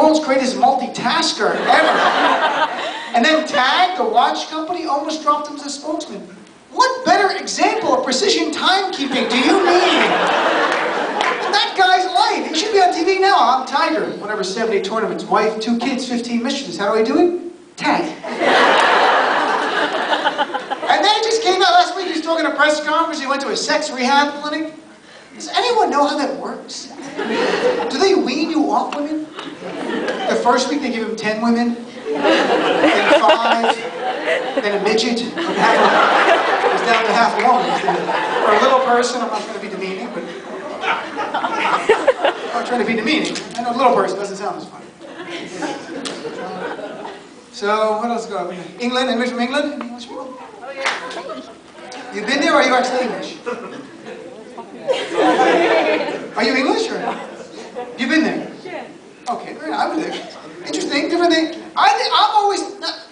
world's greatest multitasker ever. And then Tag, the watch company, almost dropped him as a spokesman. What better example of precision timekeeping do you need? And that guy's life. He should be on TV now. I'm Tiger. Whatever, 70 tournaments, wife, 2 kids, 15 mistresses. How do I do it? Tag. And then he just came out last week. He was talking at a press conference. He went to a sex rehab clinic. Does anyone know how that works? Do they wean you off women? The first week they give him 10 women, then 5, then a midget. It's down to half a woman. Or a little person. I'm not trying to be demeaning, but I'm not trying to be demeaning. I know a little person doesn't sound as funny. So what else go? England? Anybody from England? English people? Oh yeah. You been there, or are you actually English? Are you English, or? You been there? Yeah. Okay, great. I was there. Interesting, different thing. I'm always,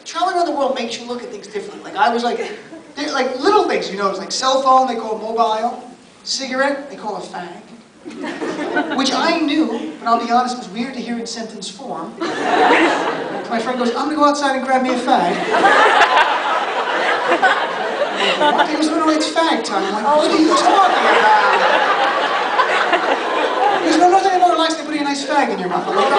traveling around the world makes you look at things differently. Like I was like little things you notice, like cell phone, they call mobile. Cigarette, they call a fag. Which I knew, but I'll be honest, it was weird to hear in sentence form. My friend goes, I'm going to go outside and grab me a fag. He goes, no, it's fag time. I'm like, what are you talking about? He goes, no, nothing more relaxed than putting a nice fag in your mouth. I'm like, oh,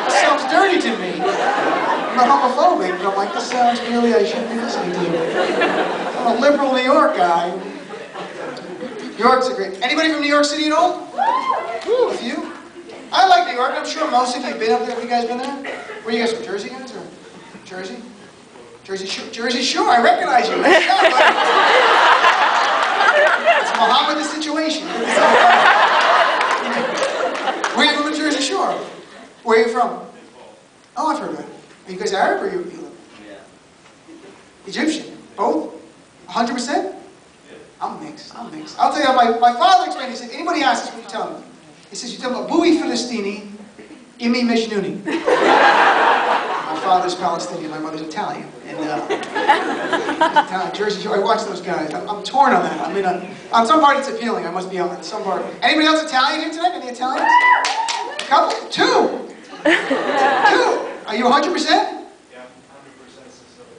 this sounds dirty to me. I'm not homophobic, but I'm like, this sounds really, I shouldn't be listening to. I'm a liberal New York guy. New York's a great... Anybody from New York City at all? Woo, a few? I like New York. I'm sure most of you have been up there. Have you guys been there? Where are you guys from? Jersey guys, or Jersey? Jersey Shore? Jersey Shore, I recognize you. It's Muhammad the situation. Where are you from in Jersey Shore? Where are you from? Oh, I've heard of it. Are you guys Arab or you? Egyptian? Both? 100%? I'm mixed. I'll tell you, my father explained, he said, anybody asks, what you tell them? He says, you tell them, Abui Filistini, Imi Mejnuni. My father's Palestinian, my mother's Italian. And Italian, Jersey Shore, I watch those guys. I'm torn on that. I mean, on some part it's appealing, I must be on some part. Anybody else Italian here tonight? Any Italians? A couple? 2? 2? Are you 100%?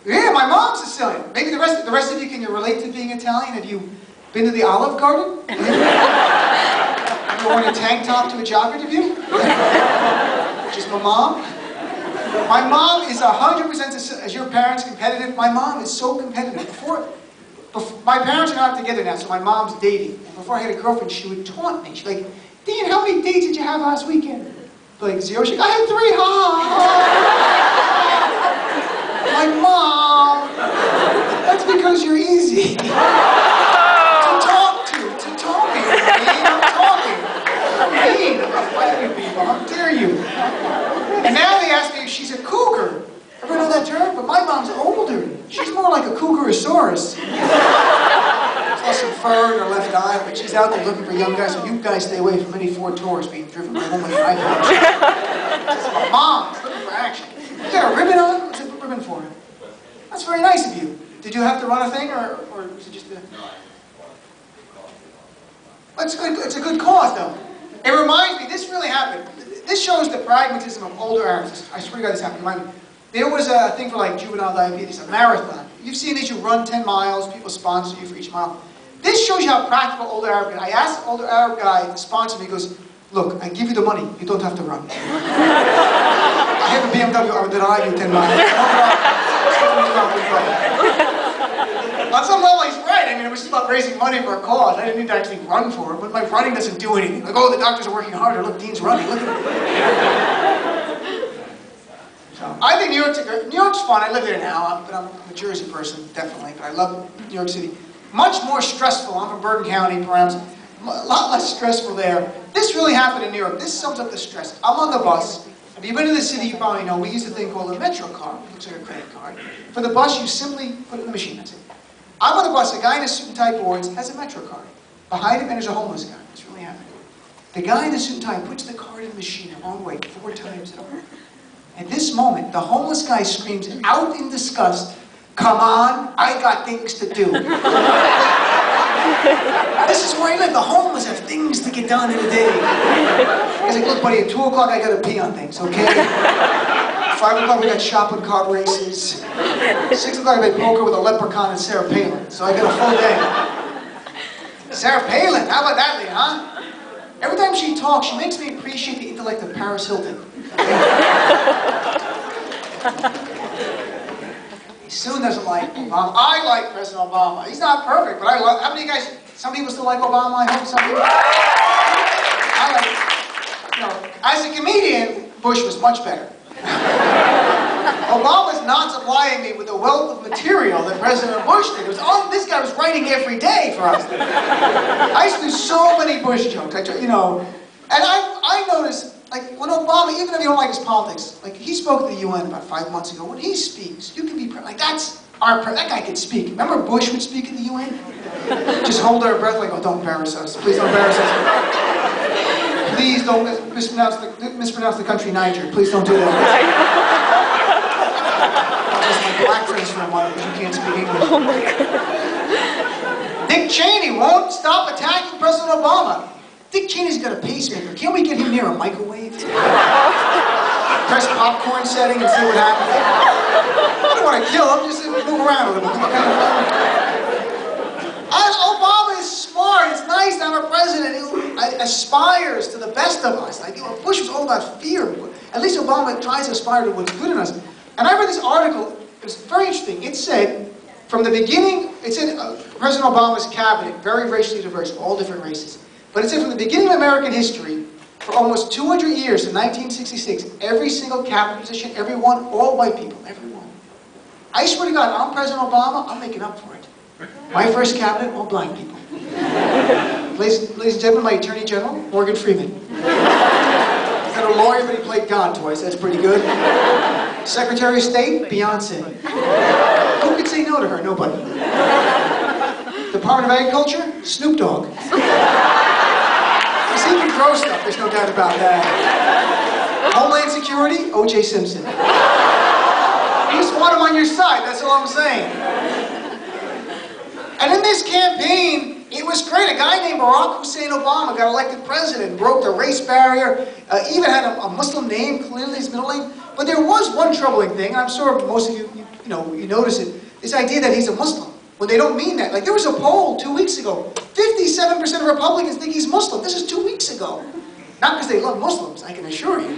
Yeah, my mom's Sicilian. Maybe the rest of you, can you relate to being Italian? Have you been to the Olive Garden? Have you worn a tank top to a job interview? Just my mom? My mom is 100%, as your parents, competitive. My mom is so competitive. Before my parents are not together now, so my mom's dating. And before I had a girlfriend, she would taunt me. She'd be like, Dean, how many dates did you have last weekend? Like 0. She'd go, I had 3. My mom, that's because you're easy to talk to me. I'm talking. I'm mean. I'm not fighting people. How dare you? And now they ask me if she's a cougar. Ever know that term? But my mom's older. She's more like a cougarosaurus. Plus some fur in her left eye, but she's out there looking for young guys. So you guys stay away from any Ford Taurus being driven by a woman in iPhones. My mom's looking for action. You got a ribbon on? What's a ribbon for? That's very nice of you. Did you have to run a thing, or was it just a... It's a good cause, though. It reminds me, this really happened. This shows the pragmatism of older Arabs. I swear to God this happened. Remind me. There was a thing for like juvenile diabetes, a marathon. You've seen these, you run 10 miles, people sponsor you for each mile. This shows you how practical older Arab is. I asked the older Arab guy to sponsor me, he goes, look, I give you the money, you don't have to run. I have a BMW, then I do 10 miles. On some level, he's right. I mean, it was just about raising money for a cause. I didn't need to actually run for it, but my running doesn't do anything. Like, oh, the doctors are working harder. Look, Dean's running. Look at him. So, I think New York's fun. I live there now, but I'm a Jersey person, definitely. But I love New York City. Much more stressful. I'm from Bergen County, perhaps. A lot less stressful there. This really happened in New York. This sums up the stress. I'm on the bus. If you've been to the city, you probably know we use a thing called a Metro card. It looks like a credit card. For the bus, you simply put it in the machine. That's it. I'm on the bus. A guy in a suit and tie boards has a Metro card. Behind him, and there's a homeless guy. It's really happening. The guy in the suit and tie puts the card in the machine the wrong way 4 times in a row. At this moment, the homeless guy screams out in disgust, "Come on, I got things to do." This is where I live. The homeless have things to get done in a day. He's like, look, buddy, at 2 o'clock I gotta pee on things, okay? 5 o'clock we got shopping cart races. 6 o'clock I play poker with a leprechaun and Sarah Palin. So I got a full day. Sarah Palin, how about that, Lee, huh? Every time she talks, she makes me appreciate the intellect of Paris Hilton. He soon doesn't like Obama. I like President Obama. He's not perfect, but I love. How many of you guys? Some people still like Obama. I hope some people. I like. You know, as a comedian, Bush was much better. Obama's not supplying me with the wealth of material that President Bush did. It was, oh, this guy was writing every day for us. I used to do so many Bush jokes. You know, and I noticed. Like, when Obama, even if you don't like his politics, like, he spoke to the UN about 5 months ago. When he speaks, you can be, like, that guy can speak. Remember Bush would speak at the UN? Just hold our breath like, oh, don't embarrass us. Please don't embarrass us. Please don't mispronounce the country Niger. Please don't do that. I'll just my black friends for a month because you can't speak English. Oh my God. Dick Cheney won't stop attacking President Obama. Dick Cheney's got a pacemaker. Can't we get him near a microwave? Press popcorn setting and see what happens. I don't want to kill him, just move around with him. Obama is smart. It's nice to have a president who aspires to the best of us. Like, you know, Bush was all about fear. At least Obama tries to aspire to what's good in us. And I read this article. It was very interesting. It said, from the beginning, it said President Obama's cabinet, very racially diverse, all different races. But it said from the beginning of American history, for almost 200 years, in 1966, every single cabinet position, everyone, all white people, everyone. I swear to God, I'm President Obama, I'm making up for it. My first cabinet, all black people. Ladies and gentlemen, my Attorney General, Morgan Freeman. He's not a lawyer, but he played God twice, that's pretty good. Secretary of State, Beyonce. Who could say no to her? Nobody. Department of Agriculture, Snoop Dogg. He can throw stuff, there's no doubt about that. Homeland Security, O.J. Simpson. You just want him on your side, that's all I'm saying. And in this campaign, it was great. A guy named Barack Hussein Obama got elected president, broke the race barrier, even had a Muslim name, clearly his middle name. But there was one troubling thing, and I'm sure most of you notice it, this idea that he's a Muslim. When they don't mean that. Like, there was a poll 2 weeks ago. 57% of Republicans think he's Muslim. This is 2 weeks ago. Not because they love Muslims, I can assure you.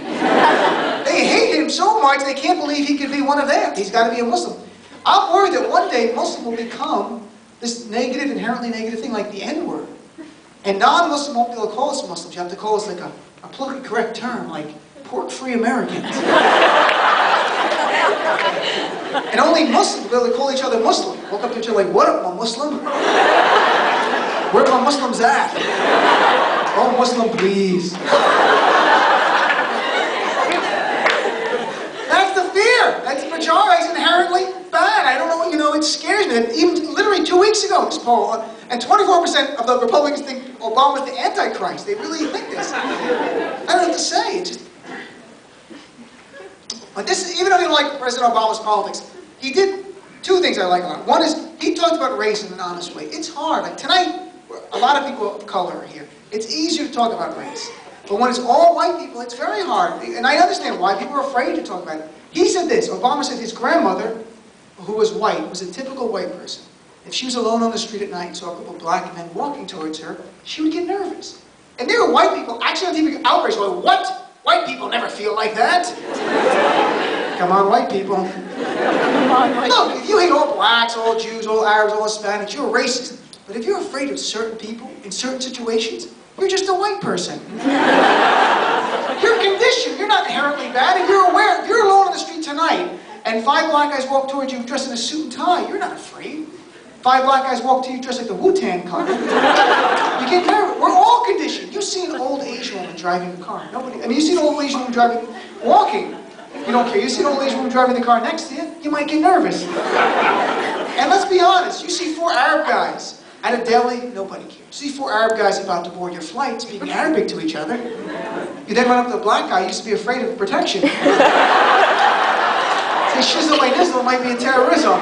They hate him so much they can't believe he could be one of them. He's got to be a Muslim. I'm worried that one day Muslim will become this negative, inherently negative thing like the N-word. And non-Muslim won't be able to call us Muslims. You have to call us like a politically correct term, like pork-free Americans. And only Muslims will be able to call each other Muslim. Walk up to each other like, what up, my Muslim? Where my Muslims at? Oh, Muslim, please. That's the fear. That's pejorative. It's inherently bad. I don't know, it scares me. Even literally 2 weeks ago, this poll, and 24% of the Republicans think Obama's the Antichrist. They really think this. I don't know what to say. It's just... But this, even though you don't like President Obama's politics, he did two things I like a lot. One is, he talked about race in an honest way. It's hard. Like tonight, a lot of people of color are here. It's easier to talk about race. But when it's all white people, it's very hard. And I understand why people are afraid to talk about it. He said this, Obama said his grandmother, who was white, was a typical white person. If she was alone on the street at night and saw a couple of black men walking towards her, she would get nervous. And there were white people actually on TV outraged, like, what? White people never feel like that. Come on, white people. Look, if you hate all blacks, all Jews, all Arabs, all Hispanics, you're a racist. But if you're afraid of certain people in certain situations, you're just a white person. You're conditioned. You're not inherently bad. If you're aware, if you're alone on the street tonight and 5 black guys walk towards you dressed in a suit and tie, you're not afraid. 5 black guys walk to you dressed like the Wu-Tang Clan. You get nervous. We're all conditioned. You've seen an old Asian woman driving a car. You've seen an old Asian woman walking. You don't care. You see an old Asian woman driving the car next to you, you might get nervous. And let's be honest, you see 4 Arab guys at a deli, nobody cares. You see 4 Arab guys about to board your flight speaking Arabic to each other. You then run up to the black guy, you used to be afraid of protection. Say, shizzle my nizzle might be a terrorism.